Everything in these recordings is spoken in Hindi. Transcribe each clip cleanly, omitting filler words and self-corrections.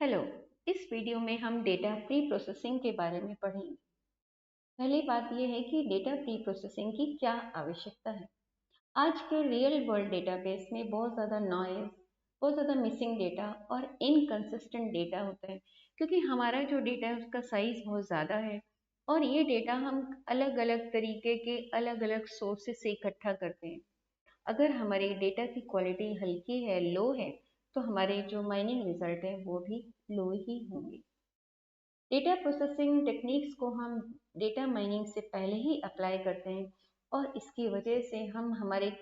हेलो। इस वीडियो में हम डेटा प्री प्रोसेसिंग के बारे में पढ़ेंगे। पहली बात यह है कि डेटा प्री प्रोसेसिंग की क्या आवश्यकता है। आज के रियल वर्ल्ड डेटाबेस में बहुत ज़्यादा नॉइज़, बहुत ज़्यादा मिसिंग डेटा और इनकंसिस्टेंट डेटा होता है, क्योंकि हमारा जो डेटा है उसका साइज़ बहुत ज़्यादा है और ये डेटा हम अलग अलग तरीके के अलग अलग सोर्सेस से इकट्ठा करते हैं। अगर हमारे डेटा की क्वालिटी हल्की है, लो है, तो हमारे जो माइनिंग रिजल्ट है वो भी लो ही होंगे। डेटा प्रोसेसिंग टेक्निक्स को हम डेटा माइनिंग से पहले ही अप्लाई करते हैं और इसकी वजह से हम हमारे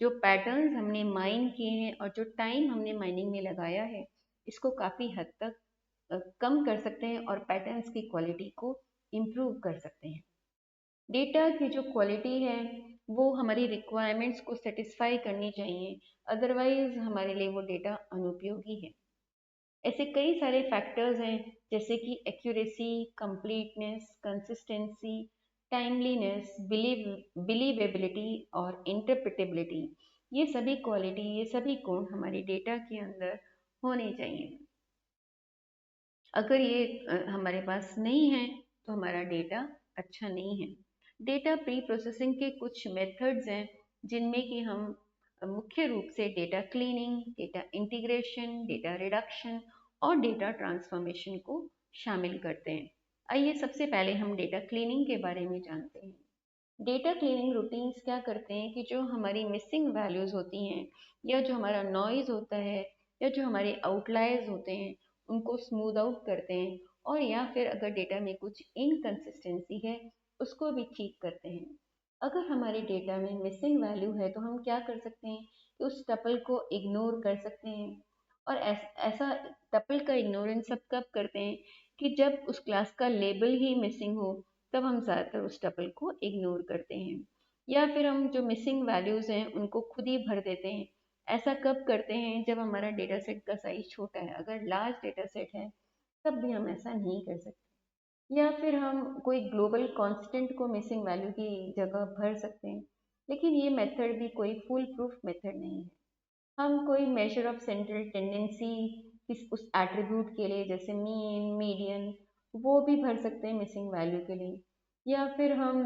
जो पैटर्न्स हमने माइन किए हैं और जो टाइम हमने माइनिंग में लगाया है, इसको काफ़ी हद तक कम कर सकते हैं और पैटर्न्स की क्वालिटी को इम्प्रूव कर सकते हैं। डेटा की जो क्वालिटी है वो हमारी रिक्वायरमेंट्स को सेटिस्फाई करनी चाहिए, अदरवाइज हमारे लिए वो डेटा अनुपयोगी है। ऐसे कई सारे फैक्टर्स हैं, जैसे कि accuracy, completeness, consistency, timeliness, believability और इंटरप्रिटेबिलिटी। ये सभी क्वालिटी, ये सभी गुण हमारे डेटा के अंदर होने चाहिए। अगर ये हमारे पास नहीं है तो हमारा डेटा अच्छा नहीं है। डेटा प्री प्रोसेसिंग के कुछ मेथड्स हैं, जिनमें कि हम मुख्य रूप से data cleaning, data integration, data reduction और डेटा ट्रांसफॉर्मेशन को शामिल करते हैं। आइए सबसे पहले हम डेटा क्लीनिंग के बारे में जानते हैं। डेटा क्लीनिंग रूटीन्स क्या करते हैं कि जो हमारी मिसिंग वैल्यूज़ होती हैं या जो हमारा नॉइज़ होता है या जो हमारे आउटलायर्स होते हैं, उनको स्मूथ आउट करते हैं और या फिर अगर डेटा में कुछ इनकंसिस्टेंसी है उसको भी ठीक करते हैं। अगर हमारे डेटा में मिसिंग वैल्यू है तो हम क्या कर सकते हैं कि उस टपल को इग्नोर कर सकते हैं। और ऐसा टपल का इग्नोरेंस सब कब करते हैं कि जब उस क्लास का लेबल ही मिसिंग हो, तब हम ज़्यादातर उस टपल को इग्नोर करते हैं। या फिर हम जो मिसिंग वैल्यूज़ हैं उनको खुद ही भर देते हैं। ऐसा कब करते हैं जब हमारा डेटा सेट का साइज छोटा है। अगर लार्ज डेटा सेट है तब भी हम ऐसा नहीं कर सकते। या फिर हम कोई ग्लोबल कांस्टेंट को मिसिंग वैल्यू की जगह भर सकते हैं, लेकिन ये मेथड भी कोई फुल प्रूफ मेथड नहीं है। हम कोई मेजर ऑफ सेंट्रल टेंडेंसी किस उस एट्रीब्यूट के लिए, जैसे मीन, मीडियन, वो भी भर सकते हैं मिसिंग वैल्यू के लिए। या फिर हम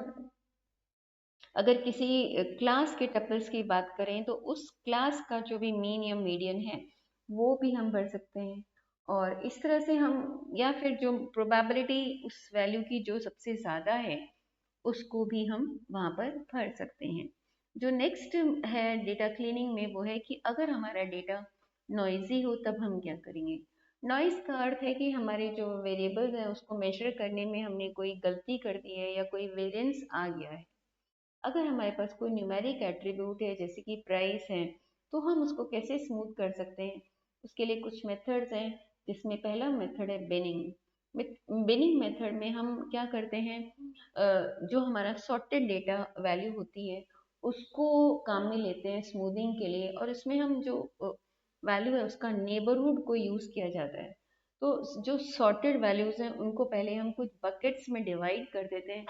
अगर किसी क्लास के टपल्स की बात करें तो उस क्लास का जो भी मीन या मीडियन है वो भी हम भर सकते हैं। और इस तरह से हम, या फिर जो प्रोबेबिलिटी उस वैल्यू की जो सबसे ज़्यादा है उसको भी हम वहाँ पर भर सकते हैं। जो नेक्स्ट है डेटा क्लीनिंग में, वो है कि अगर हमारा डेटा नॉइजी हो तब हम क्या करेंगे। नॉइज़ का अर्थ है कि हमारे जो वेरिएबल्स हैं उसको मेजर करने में हमने कोई गलती कर दी है या कोई वेरिएंस आ गया है। अगर हमारे पास कोई न्यूमेरिक एट्रीब्यूट है जैसे कि प्राइस है, तो हम उसको कैसे स्मूथ कर सकते हैं। उसके लिए कुछ मेथड्स हैं, जिसमें पहला मेथड है बिनिंग। बिनिंग मेथड में हम क्या करते हैं, जो हमारा सॉर्टेड डेटा वैल्यू होती है उसको काम में लेते हैं स्मूथिंग के लिए, और इसमें हम जो वैल्यू है उसका नेबरहुड को यूज़ किया जाता है। तो जो सॉर्टेड वैल्यूज़ हैं उनको पहले हम कुछ बकेट्स में डिवाइड कर देते हैं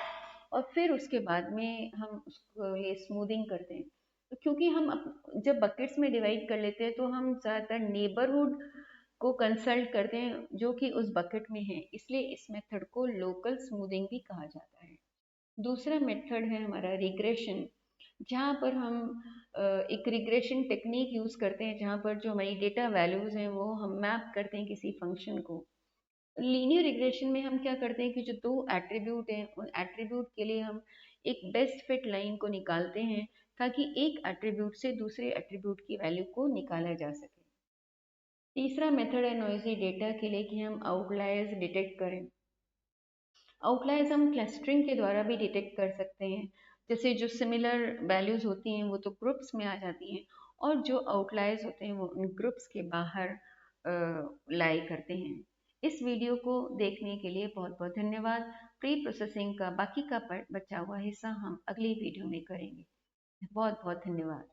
और फिर उसके बाद में हम उसको ये स्मूथिंग करते हैं। तो क्योंकि हम जब बकेट्स में डिवाइड कर लेते हैं तो हम ज़्यादातर नेबरहुड को कंसल्ट करते हैं जो कि उस बकेट में है, इसलिए इस मेथड को लोकल स्मूथिंग भी कहा जाता है। दूसरा मेथड है हमारा रिग्रेशन, जहाँ पर हम एक रिग्रेशन टेक्निक यूज़ करते हैं, जहाँ पर जो हमारी डेटा वैल्यूज़ हैं वो हम मैप करते हैं किसी फंक्शन को। लीनियर रिग्रेशन में हम क्या करते हैं कि जो दो एट्रीब्यूट हैं उन एट्रीब्यूट के लिए हम एक बेस्ट फिट लाइन को निकालते हैं, ताकि एक एट्रीब्यूट से दूसरे एट्रीब्यूट की वैल्यू को निकाला जा सके। तीसरा मेथड है नॉइजी डेटा के लिए कि हम आउटलायर्स डिटेक्ट करें। आउटलायर्स हम क्लस्टरिंग के द्वारा भी डिटेक्ट कर सकते हैं। जैसे जो सिमिलर वैल्यूज़ होती हैं वो तो ग्रुप्स में आ जाती हैं, और जो आउटलायर्स होते हैं वो उन ग्रुप्स के बाहर लाई करते हैं। इस वीडियो को देखने के लिए बहुत बहुत धन्यवाद। प्री प्रोसेसिंग का बाकी का बचा हुआ हिस्सा हम अगली वीडियो में करेंगे। बहुत बहुत धन्यवाद।